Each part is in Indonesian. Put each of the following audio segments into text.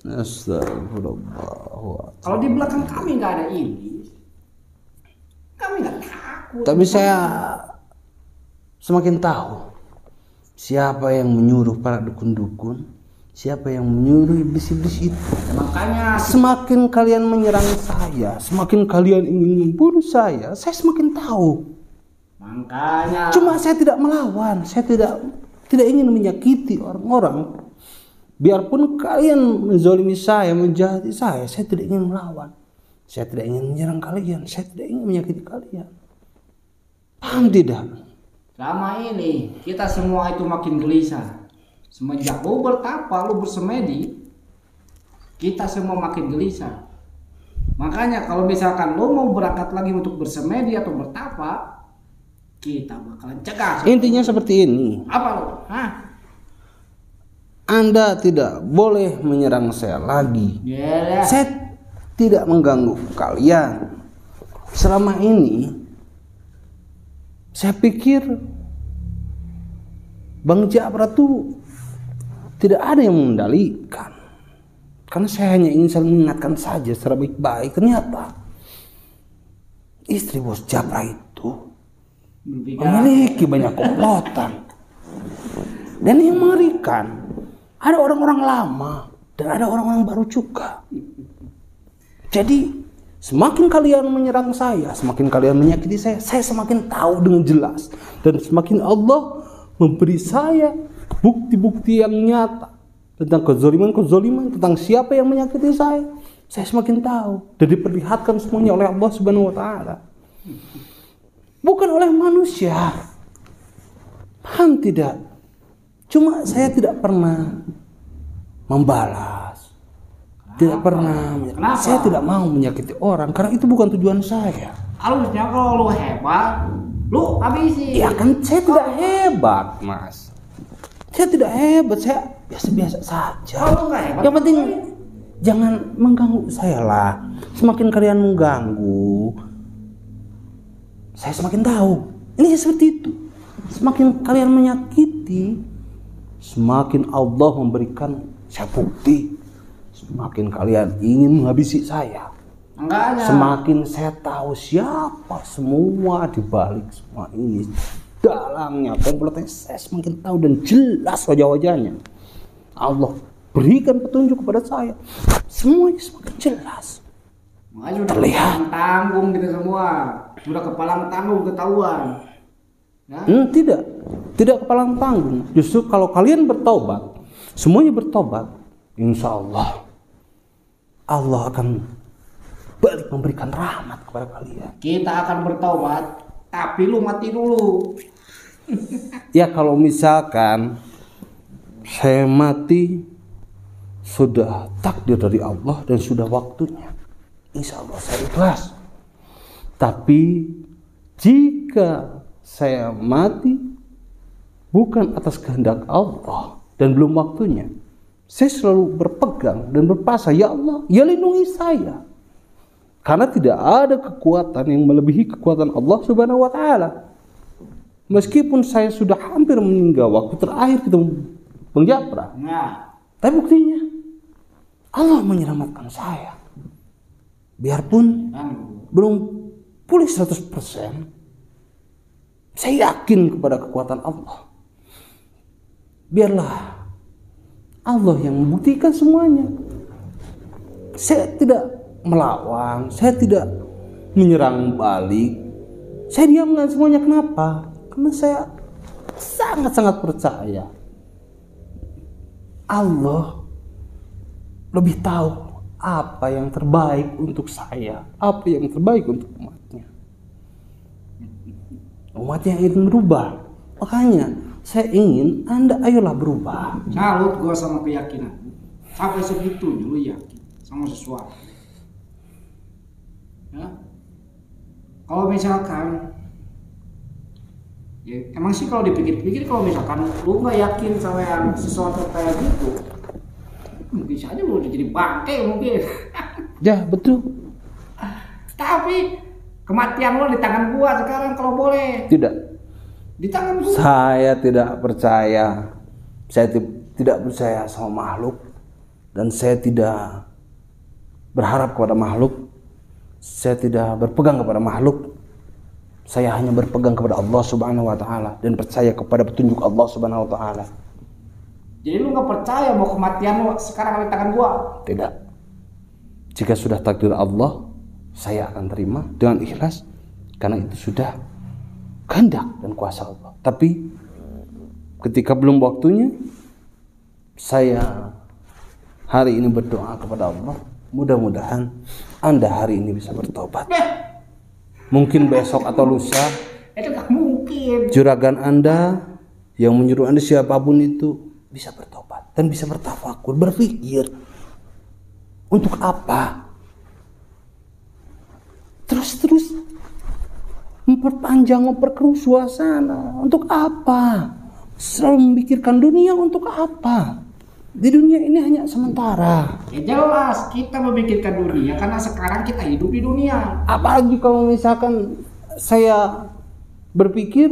Astagfirullah. Kalau di belakang kami nggak ada iblis, kami nggak takut. Tapi saya semakin tahu siapa yang menyuruh para dukun-dukun, siapa yang menyuruh iblis-iblis itu. Makanya Semakin kalian menyerang saya, semakin kalian ingin membunuh saya semakin tahu. makanya Cuma saya tidak melawan, saya tidak ingin menyakiti orang-orang. Biarpun kalian menzalimi saya, menjahati saya tidak ingin melawan. Saya tidak ingin menyerang kalian, saya tidak ingin menyakiti kalian. Paham tidak? selama ini kita semua itu makin gelisah. Semenjak lu bertapa, lu bersemedi, kita semua makin gelisah. Makanya kalau misalkan lu mau berangkat lagi untuk bersemedi atau bertapa, kita bakalan cegah. Intinya seperti ini. Apa lu? Hah? Anda tidak boleh menyerang saya lagi. Yeah. Saya tidak mengganggu kalian. Selama ini saya pikir Bang Ja'far tuh tidak ada yang mengendalikan. Karena saya hanya ingin saling mengingatkan saja secara baik-baik. Ternyata istri bos Ja'far itu memiliki banyak komplotan. Dan yang mengerikan, ada orang-orang lama dan ada orang-orang baru juga. Jadi semakin kalian menyerang saya, semakin kalian menyakiti saya semakin tahu dengan jelas. Dan semakin Allah memberi saya bukti-bukti yang nyata tentang kezaliman, tentang siapa yang menyakiti saya semakin tahu. Dan diperlihatkan semuanya oleh Allah Subhanahu wa Ta'ala, bukan oleh manusia. Paham tidak? Cuma saya tidak pernah membalas, tidak pernah. Kenapa? Saya tidak mau menyakiti orang karena itu bukan tujuan saya. Harusnya kalau lu hebat, lu habisi. Ya kan saya tidak hebat, Mas. Saya tidak hebat, saya biasa-biasa saja. Kalau lu nggak hebat, Yang penting jangan mengganggu saya lah. Semakin kalian mengganggu, saya semakin tahu. Ini seperti itu. Semakin kalian menyakiti, semakin Allah memberikan saya bukti. Semakin kalian ingin menghabisi saya, enggak ada. semakin saya tahu siapa semua di balik semua ini. Dalangnya, komplotnya saya semakin tahu dan jelas wajah-wajahnya. Allah berikan petunjuk kepada saya, semuanya semakin jelas. Makanya sudah Terlihat. kepalang tanggung gitu semua. Sudah kepalang tanggung ketahuan. Ya? Tidak kepalang tanggung. Justru kalau kalian bertobat, semuanya bertobat, insya Allah Allah akan balik memberikan rahmat kepada kalian. Kita akan bertobat, tapi lu mati dulu. Ya kalau misalkan saya mati, sudah takdir dari Allah dan sudah waktunya, insya Allah saya ikhlas. Tapi jika saya mati bukan atas kehendak Allah dan belum waktunya, saya selalu berpegang dan berpasrah, ya Allah, ya lindungi saya. Karena tidak ada kekuatan yang melebihi kekuatan Allah Subhanahu wa Ta'ala. Meskipun saya sudah hampir meninggal waktu terakhir ketemu Bang Ja'far, Nah, tapi buktinya Allah menyelamatkan saya. Biarpun kan belum pulih 100%, saya yakin kepada kekuatan Allah. Biarlah Allah yang membuktikan semuanya. Saya tidak melawan, saya tidak menyerang balik. Saya diamkan semuanya. Kenapa? Karena saya sangat-sangat percaya Allah lebih tahu apa yang terbaik untuk saya, apa yang terbaik untuk umatnya. Umatnya ingin berubah. Makanya saya ingin Anda ayolah berubah. salut gua sama keyakinan. Sampai segitu dulu yakin sama sesuatu. Ya. Kalau misalkan ya, emang sih kalau dipikir-pikir kalau misalkan lu nggak yakin sama yang sesuatu kayak gitu, mungkin saja lu udah jadi bangke mungkin. Ya betul. Tapi kematian lu di tangan gua sekarang kalau boleh. Tidak. Di tangan gua. Saya tidak percaya. Saya tidak percaya sama makhluk. dan saya tidak berharap kepada makhluk, saya tidak berpegang kepada makhluk, saya hanya berpegang kepada Allah Subhanahu wa taala dan percaya kepada petunjuk Allah Subhanahu wa taala. Jadi lu nggak percaya bahwa kematian lu sekarang ada di tangan gua? Tidak. Jika sudah takdir Allah, saya akan terima dengan ikhlas karena itu sudah kehendak dan kuasa Allah. Tapi ketika belum waktunya, saya hari ini berdoa kepada Allah, mudah-mudahan Anda hari ini bisa bertobat. Mungkin besok atau lusa, itu gak mungkin. Juragan Anda yang menyuruh Anda siapapun itu bisa bertobat dan bisa bertafakur, berpikir untuk apa? Terus memperkeruh suasana untuk apa? Selalu memikirkan dunia untuk apa? Di dunia ini hanya sementara. Ya jelas kita memikirkan dunia karena sekarang kita hidup di dunia. Apalagi kalau misalkan saya berpikir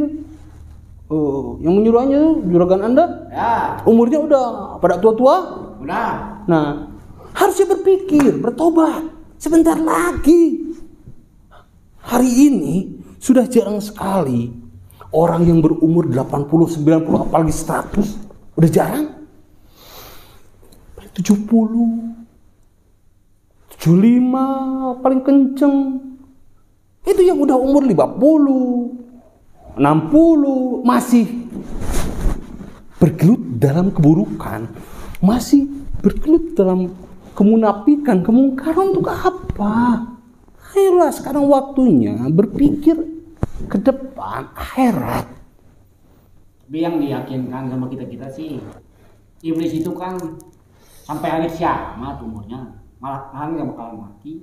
yang menyuruhnya juragan Anda Ya. umurnya udah pada tua-tua. Udah. Nah, harusnya berpikir, bertobat sebentar lagi. Hari ini sudah jarang sekali orang yang berumur 80, 90, apalagi 100. Udah jarang. 70, 75 paling kenceng. Itu yang udah umur 50, 60 masih bergelut dalam keburukan, masih bergelut dalam kemunafikan, kemungkaran untuk apa? Ayolah sekarang waktunya berpikir ke depan akhirat. Tapi yang diyakinkan sama kita sih, iblis itu kan sampai hari kiamat umurnya, malah nggak bakalan mati.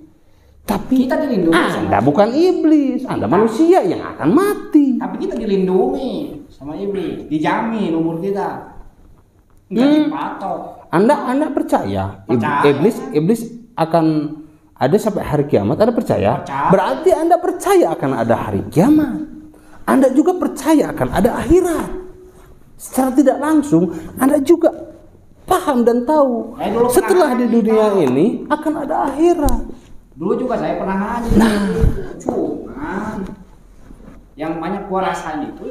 Tapi kita dilindungi. Anda bukan iblis, Anda manusia yang akan mati. Tapi kita dilindungi sama iblis, dijamin umur kita nggak dipatok. Anda percaya, iblis akan ada sampai hari kiamat? Anda percaya? Berarti Anda percaya akan ada hari kiamat. Anda juga percaya akan ada akhirat. Secara tidak langsung Anda juga paham dan tahu setelah di dunia ini akan ada akhirat. Dulu juga saya pernah ngaji. Cuman yang banyak gua rasain itu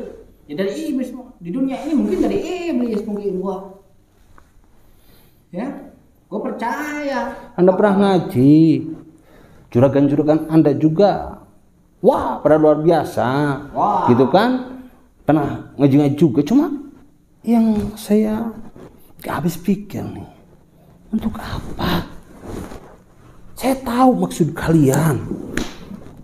ya dari iblis. Di dunia ini mungkin dari iblis mungkin gua. Ya, gua percaya. Anda pernah ngaji. Juragan-juragan Anda juga, wah, pada luar biasa. Wah. Gitu kan? Pernah ngaji juga. Cuma yang saya gak habis pikir nih, untuk apa? Saya tahu maksud kalian,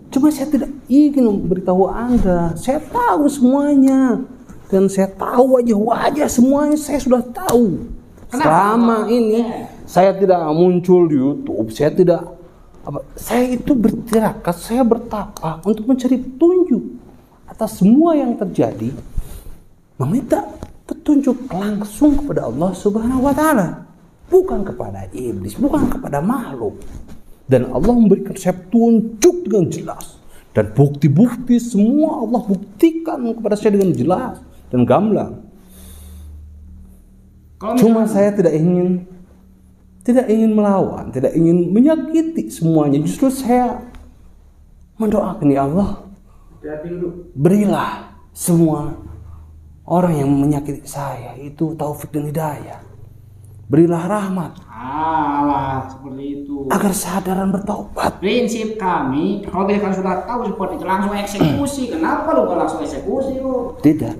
cuma saya tidak ingin memberitahu Anda. Saya tahu semuanya, dan saya tahu wajah-wajah semuanya. Saya sudah tahu. Selama ini saya tidak muncul di YouTube, saya itu bertirakat, saya bertapa untuk mencari petunjuk atas semua yang terjadi, meminta petunjuk langsung kepada Allah Subhanahu wa taala, bukan kepada iblis, bukan kepada makhluk. Dan Allah memberikan saya petunjuk dengan jelas, dan bukti-bukti semua Allah buktikan kepada saya dengan jelas dan gamblang. Cuma saya tidak ingin melawan, tidak ingin menyakiti semuanya. Justru saya mendoakan, ya Allah, berilah semua orang yang menyakiti saya itu taufik dan hidayah. Berilah rahmat. Seperti itu. Agar sadaran bertobat. Prinsip kami, kalau kalian sudah tahu seperti itu langsung eksekusi. Kenapa lu gak langsung eksekusi lu? Tidak.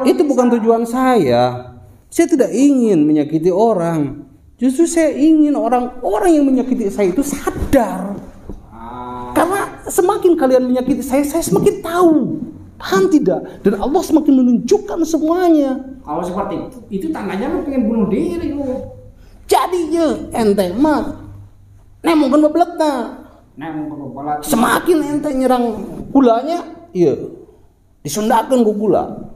Itu bukan tujuan saya. Saya tidak ingin menyakiti orang. Justru saya ingin orang-orang yang menyakiti saya itu sadar. Karena semakin kalian menyakiti saya semakin tahu. Paham tidak? Dan Allah semakin menunjukkan semuanya. Kalau seperti itu tandanya lu pengen bunuh diri lu. Jadinya ente mah nemongkeun bebelekna. Semakin ente nyerang gulanya, iya disundakeun ku gula.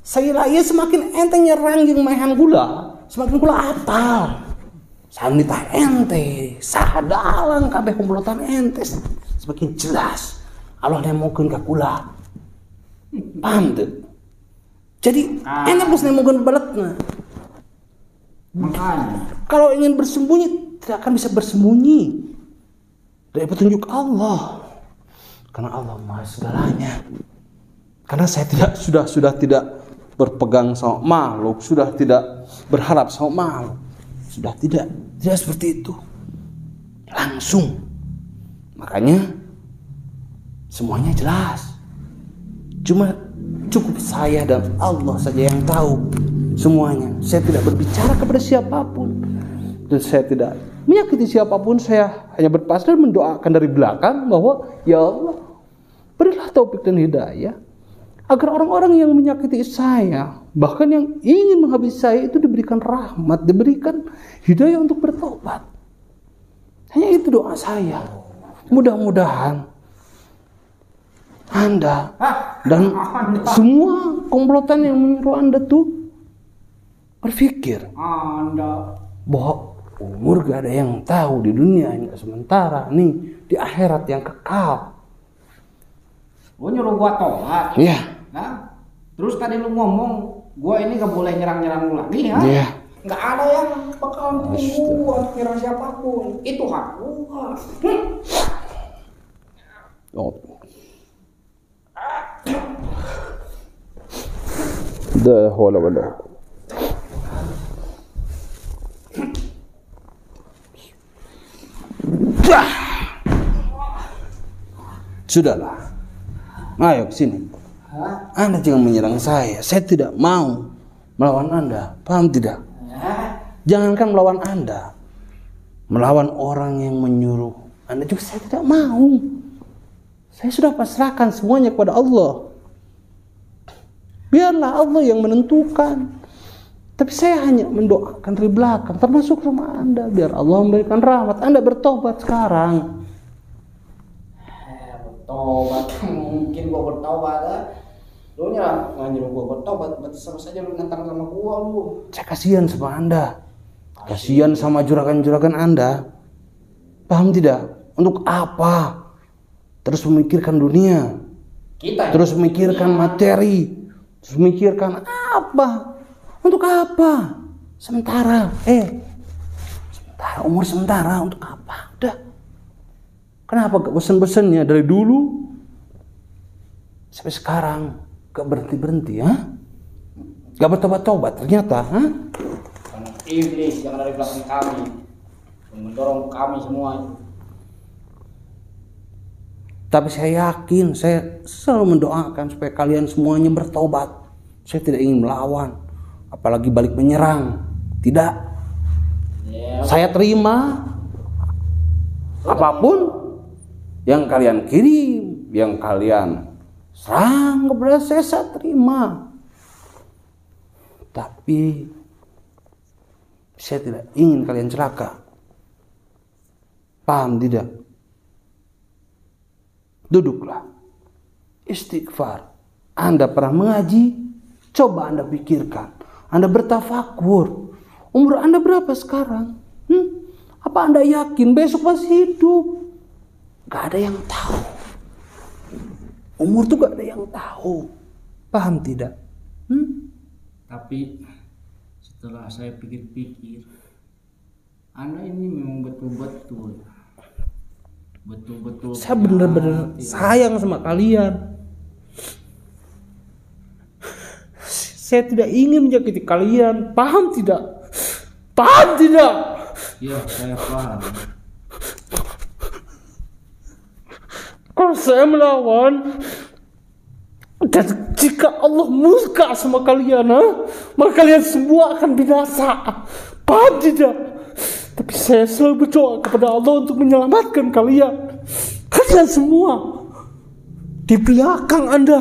Saira ieu semakin ente nyerang jeung maehan gula, semakin gula apal. Sanita ente, sadalang kabeh komplotan ente semakin jelas. Allah nemongkeun ka gula. Paham tuh? Jadi enak geus nemongkeun baletna. Makanya Kalau ingin bersembunyi, tidak akan bisa bersembunyi dari petunjuk Allah. Karena Allah Maha segalanya. Karena saya sudah tidak berpegang sama makhluk, sudah tidak berharap sama makhluk, sudah tidak seperti itu. Langsung. Makanya semuanya jelas. Cuma cukup saya dan Allah saja yang tahu semuanya. Saya tidak berbicara kepada siapapun dan saya tidak menyakiti siapapun. Saya hanya berpasrah mendoakan dari belakang bahwa ya Allah, berilah taufik dan hidayah agar orang-orang yang menyakiti saya, bahkan yang ingin menghabisi saya itu diberikan rahmat, diberikan hidayah untuk bertobat. Hanya itu doa saya. Mudah-mudahan Anda dan semua komplotan yang menyuruh Anda tuh berpikir bahwa umur gak ada yang tahu di dunia ini sementara, nih di akhirat yang kekal. Lu nyuruh gua tobat. Iya. Nah, terus tadi lu ngomong gua ini gak boleh nyerang-nyerang lu lagi ya? Iya. Gak ada yang bakal ngomong gua kira siapapun. Itu hak gua. Oh. Dah wala wala. Sudahlah. Ayo ke sini. Anda jangan menyerang saya. Saya tidak mau melawan Anda. Paham tidak? Jangankan melawan Anda, melawan orang yang menyuruh Anda juga saya tidak mau. Saya sudah pasrahkan semuanya kepada Allah. Biarlah Allah yang menentukan. Tapi saya hanya mendoakan dari belakang, termasuk sama Anda. Biar Allah memberikan rahmat. Anda bertobat sekarang. Bertobat, mungkin gua bertobat ya. Lu nyuruh gua bertobat, berarti sama saja lu nantang sama gua lu. Saya kasihan sama Anda. Kasihan sama juragan-juragan Anda. Paham tidak? Untuk apa? Terus memikirkan dunia. Terus memikirkan materi. Terus memikirkan apa? Untuk apa? Sementara. Sementara, umur sementara. Untuk apa? Udah. Kenapa gak bosan-bosannya dari dulu sampai sekarang gak berhenti-berhenti, ha? Gak bertobat-tobat ternyata, ha? Karena iblis yang ada di belakang kami mendorong kami semua itu. Tapi saya yakin, saya selalu mendoakan supaya kalian semuanya bertobat. Saya tidak ingin melawan, apalagi balik menyerang. Tidak. Saya terima apapun yang kalian kirim, yang kalian serang kepada saya terima. Tapi saya tidak ingin kalian celaka. Paham tidak? Duduklah. Istighfar. Anda pernah mengaji? Coba Anda pikirkan. Anda bertafakur. Umur Anda berapa sekarang? Apa Anda yakin besok masih hidup? Gak ada yang tahu. Umur tuh gak ada yang tahu. Paham tidak? Tapi setelah saya pikir-pikir, Anda ini memang betul-betul saya benar-benar sayang sama kalian. Saya tidak ingin menyakiti kalian. Paham tidak? Paham tidak? Ya, saya paham. Kalau saya melawan, dan jika Allah murka sama kalian, maka kalian semua akan binasa. Paham tidak? Tapi saya selalu berdoa kepada Allah untuk menyelamatkan kalian. Kalian semua di belakang Anda.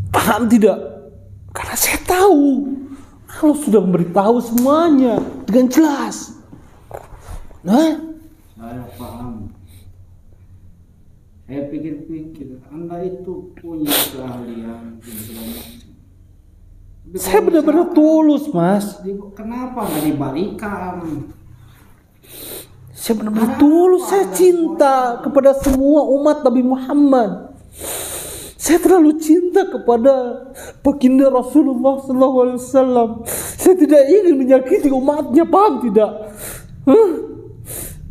Paham tidak? Karena saya tahu Allah sudah memberitahu semuanya dengan jelas. Saya paham. Saya pikir-pikir Anda itu punya keahlian dan segala macam. Saya benar-benar tulus, Mas. Kenapa nggak dibalikan? Saya benar-benar tulus. Saya cinta kepada semua umat Nabi Muhammad. Saya terlalu cinta kepada baginda Rasulullah SAW. Saya tidak ingin menyakiti umatnya, paham tidak?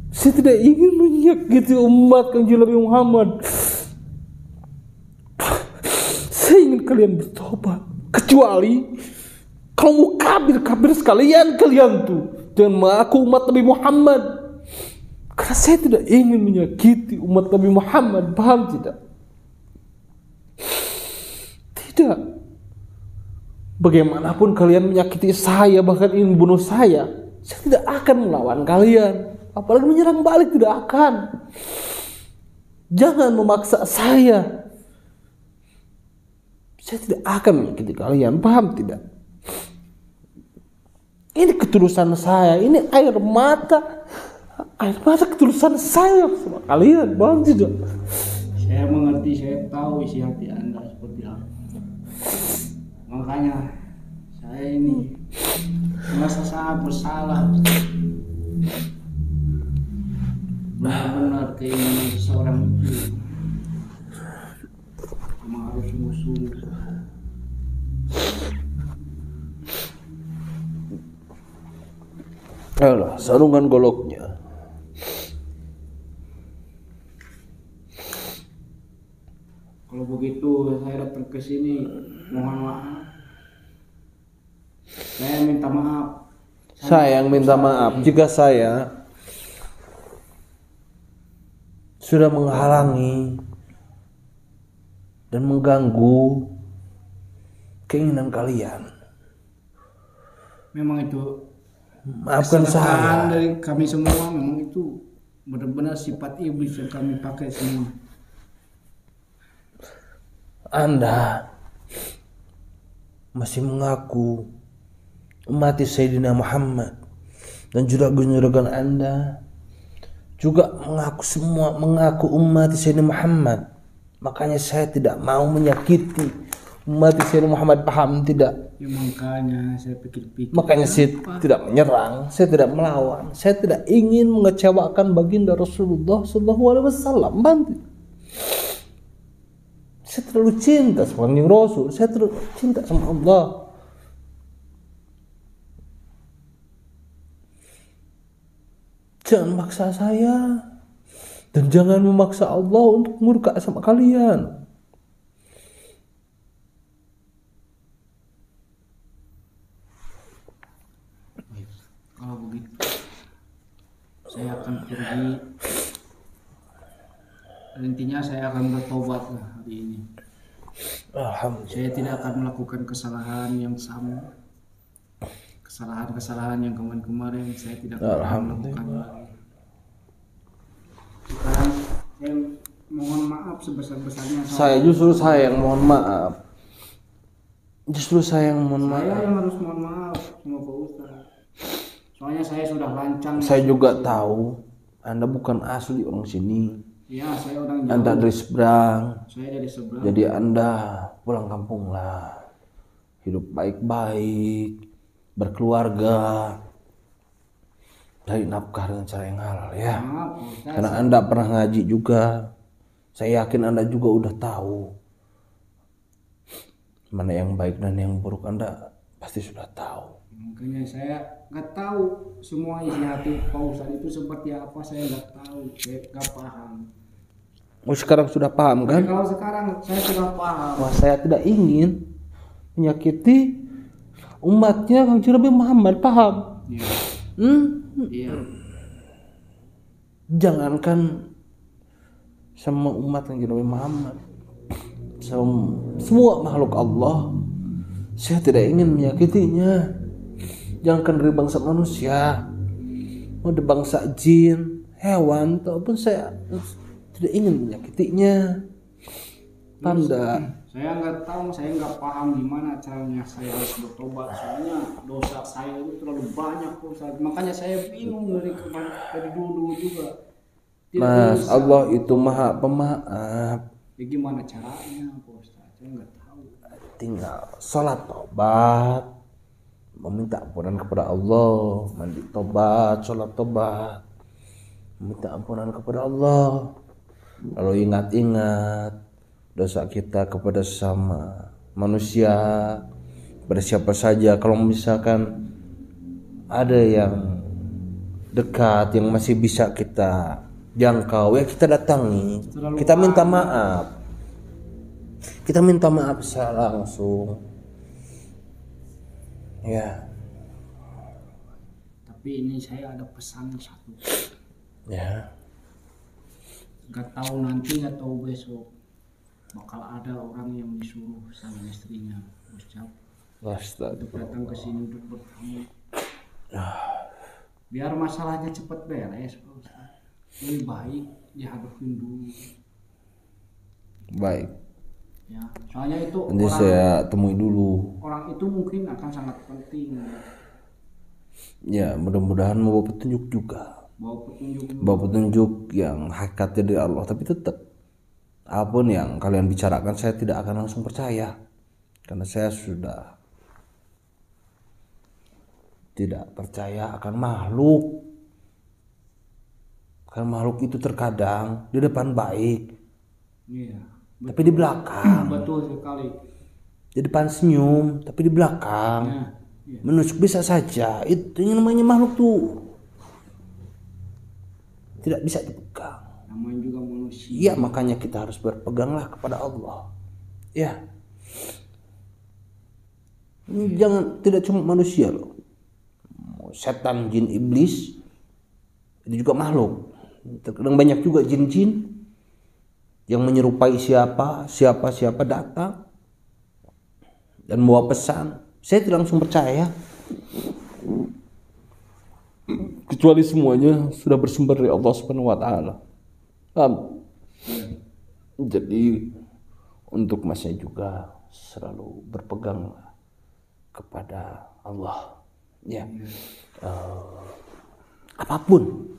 Saya tidak ingin menyakiti umat Kanjeng Nabi Muhammad. Saya ingin kalian bertobat. Kecuali kalau mau kafir sekalian kalian tuh, jangan mengaku umat Nabi Muhammad. Karena saya tidak ingin menyakiti umat Nabi Muhammad, paham tidak? Tidak. Bagaimanapun kalian menyakiti saya, bahkan ingin bunuh saya tidak akan melawan kalian. Apalagi menyerang balik, tidak akan. Jangan memaksa saya. Saya tidak akan menyakiti kalian, paham tidak? Ini ketulusan saya, ini air mata ketulusan saya sama kalian, paham tidak? Saya mengerti, saya tahu isi hati Anda seperti apa. Makanya saya ini merasa sangat bersalah. Benar-benar keinginan seseorang itu memang harus sungguh-sungguh. Ayolah, sarungan goloknya. Kalau begitu saya datang ke sini, mohon maaf. Saya minta maaf. Saya yang minta maaf jika saya sudah menghalangi dan mengganggu keinginan kalian. Memang itu maafkan saya. Dari kami semua, memang itu benar-benar sifat iblis yang kami pakai semua. Anda masih mengaku umat Sayyidina Muhammad, dan juga juragan Anda juga mengaku umat Sayyidina Muhammad. Makanya saya tidak mau menyakiti umat Sayyidina Muhammad, paham tidak? Ya, makanya saya pikir-pikir. Makanya saya tidak menyerang, saya tidak melawan, saya tidak ingin mengecewakan baginda Rasulullah SAW. Bantu. Saya terlalu cinta sama Kanjeng Rasul, saya terlalu cinta sama Allah. Jangan maksa saya, dan jangan memaksa Allah untuk murka sama kalian. Kalau begitu, saya akan pergi. Intinya saya akan bertobat lah hari ini. Alhamdulillah. Saya tidak akan melakukan kesalahan yang sama. Kesalahan yang kemarin saya tidak akan melakukan lagi. Sekarang saya mohon maaf sebesar-besarnya. Saya yang mohon maaf. Saya yang harus mohon maaf sama Pak Ustaz. Soalnya saya sudah lancang. Saya juga tahu Anda bukan asli orang sini. Ya, saya orang Jawa. Anda dari seberang. Saya dari seberang. Jadi Anda pulang kampung lah. Hidup baik-baik, berkeluarga, cari nafkah dengan cara yang halal ya. Karena Anda pernah ngaji juga. Saya yakin Anda juga udah tahu mana yang baik dan yang buruk. Anda pasti sudah tahu. Makanya saya nggak tahu semua isi hati Pak Ustadz itu seperti apa. Saya nggak tahu, saya nggak paham. Oh, sekarang sudah paham kan? Kalau sekarang saya sudah paham. Wah, saya tidak ingin menyakiti umatnya Kanjeng Nabi Muhammad, paham? Iya. Iya. Jangankan sama umat Kanjeng Nabi Muhammad, semua makhluk Allah, saya tidak ingin menyakitinya. Jangankan dari bangsa manusia, mau dari bangsa jin, hewan, ataupun saya tidak ingin menyakitinya. Tanda. Saya nggak tahu, saya nggak paham gimana caranya saya harus bertobat. Soalnya dosa saya itu terlalu banyak, Ustaz. Makanya saya bingung dari dulu juga. Mas, bisa. Allah itu Maha Pemaaf. Ya, gimana caranya, Ustaz? Saya nggak tahu. Tinggal sholat tobat, meminta ampunan kepada Allah, mandi tobat, sholat tobat, meminta ampunan kepada Allah. Lalu ingat-ingat dosa kita kepada sesama manusia, pada siapa saja. Kalau misalkan ada yang dekat yang masih bisa kita jangkau, ya kita datangi, kita minta maaf. Kita minta maaf secara langsung. Ya. Tapi ini saya ada pesan satu. Ya. Gak tahu nanti, gak tahu besok bakal ada orang yang disuruh sama istrinya, Ustaz, untuk datang ke sini untuk bertamu. Biar masalahnya cepat beres, Ustaz. Lebih baik dihadapin dulu. Baik. Ya, soalnya itu nanti orang, saya temui dulu. Orang itu mungkin akan sangat penting. Ya, mudah-mudahan membawa petunjuk juga. Bawa petunjuk yang hakikatnya dari Allah. Tapi tetap apapun yang kalian bicarakan, saya tidak akan langsung percaya, karena saya sudah tidak percaya akan makhluk. Karena makhluk itu terkadang di depan baik, iya, tapi di belakang betul sekali. Di depan senyum, tapi di belakang iya. menusuk bisa saja. Itu yang namanya makhluk tuh tidak bisa dipegang. Namanya juga manusia. Iya, makanya kita harus berpeganglah kepada Allah. Ya. Jangan, tidak cuma manusia loh. Setan, jin, iblis itu juga makhluk. Terkadang banyak juga jin-jin yang menyerupai siapa datang dan membawa pesan. Saya tidak langsung percaya, kecuali semuanya sudah bersumber dari Allah Subhanahu wa taala. Jadi untuk masnya juga selalu berpegang kepada Allah. Ya. Apapun,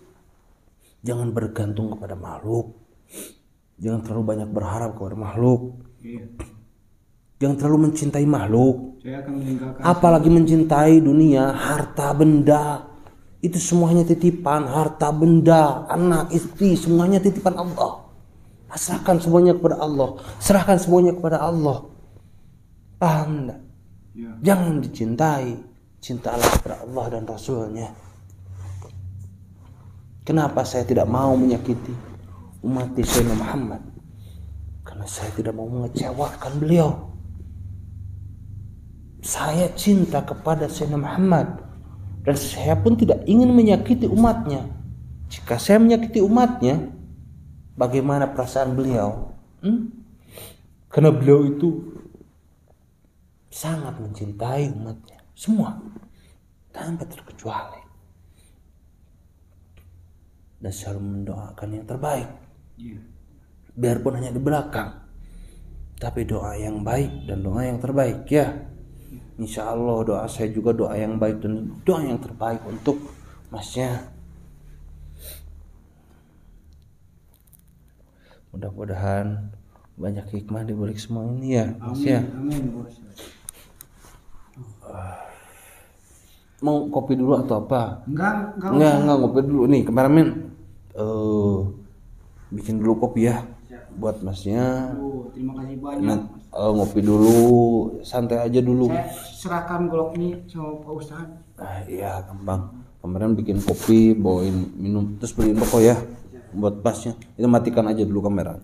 jangan bergantung kepada makhluk. Jangan terlalu banyak berharap kepada makhluk. Jangan terlalu mencintai makhluk. Saya akan meninggalkan. Apalagi mencintai dunia, harta benda. Itu semuanya titipan, harta benda, anak, istri, semuanya titipan Allah. Pasrahkan semuanya kepada Allah. Serahkan semuanya kepada Allah. Paham enggak? Ya. Jangan dicintai. Cintalah kepada Allah dan Rasulnya. Kenapa saya tidak mau menyakiti umat Sayyidina Muhammad? Karena saya tidak mau mengecewakan beliau. Saya cinta kepada Sayyidina Muhammad, dan saya pun tidak ingin menyakiti umatnya. Jika saya menyakiti umatnya, bagaimana perasaan beliau? Karena beliau itu sangat mencintai umatnya, semua, tanpa terkecuali, dan selalu mendoakan yang terbaik. Biarpun hanya di belakang, tapi doa yang baik dan doa yang terbaik. Ya, insya Allah doa saya juga doa yang baik dan doa yang terbaik untuk masnya. Mudah-mudahan banyak hikmah di balik semua ini ya, Mas ya. Amin. Mau kopi dulu atau apa? Enggak Ngopi dulu nih, kameramen. Bikin dulu kopi ya buat masnya. Terima kasih banyak. Ngopi dulu, santai aja dulu. Saya serahkan golok ini sama Pak Ustadz. Iya, gampang. Kemarin bikin kopi, bawain minum, terus beliin rokok ya buat pasnya. Itu matikan aja dulu kamera.